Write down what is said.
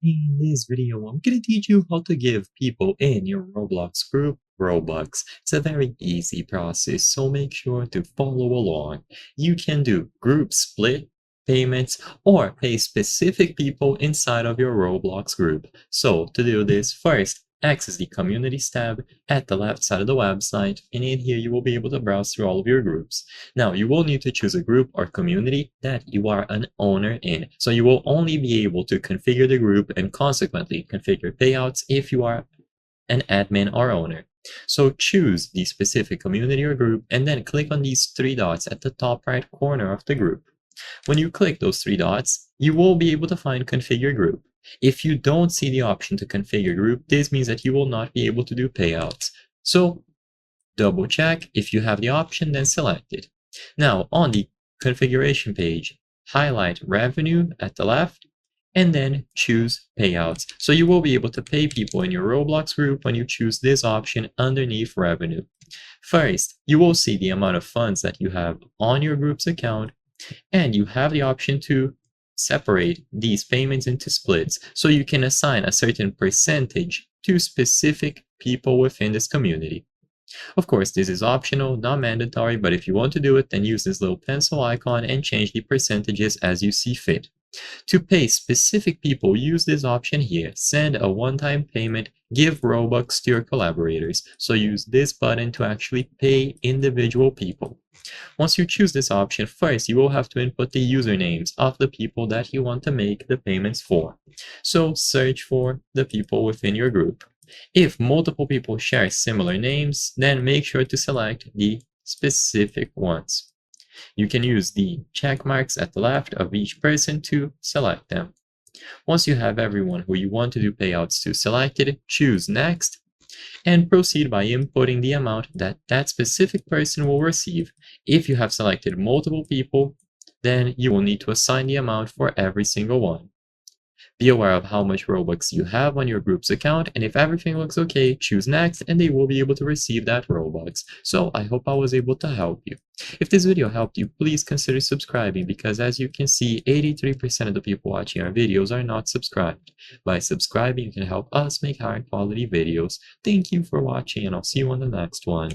In this video, I'm going to teach you how to give people in your Roblox group Robux. It's a very easy process, so make sure to follow along. You can do group split payments or pay specific people inside of your Roblox group. So to do this, first access the Communities tab at the left side of the website, and in here you will be able to browse through all of your groups. Now, you will need to choose a group or community that you are an owner in. So you will only be able to configure the group and consequently configure payouts if you are an admin or owner. So choose the specific community or group and then click on these three dots at the top right corner of the group. When you click those three dots, you will be able to find Configure Group. If you don't see the option to configure group, this means that you will not be able to do payouts. So double check. If you have the option, then select it. Now on the configuration page, highlight revenue at the left and then choose payouts. So you will be able to pay people in your Roblox group when you choose this option underneath revenue. First, you will see the amount of funds that you have on your group's account, and you have the option to separate these payments into splits, so you can assign a certain percentage to specific people within this community. Of course, this is optional, not mandatory, but if you want to do it, then use this little pencil icon and change the percentages as you see fit. To pay specific people, use this option here, send a one-time payment, give Robux to your collaborators. So use this button to actually pay individual people. Once you choose this option, first you will have to input the usernames of the people that you want to make the payments for. So search for the people within your group. If multiple people share similar names, then make sure to select the specific ones. You can use the check marks at the left of each person to select them. Once you have everyone who you want to do payouts to selected, choose Next, and proceed by inputting the amount that that specific person will receive. If you have selected multiple people, then you will need to assign the amount for every single one. Be aware of how much Robux you have on your group's account, and if everything looks okay, choose Next and they will be able to receive that Robux. So I hope I was able to help you. If this video helped you, please consider subscribing, because as you can see, 83% of the people watching our videos are not subscribed. By subscribing, you can help us make higher quality videos. Thank you for watching, and I'll see you on the next one.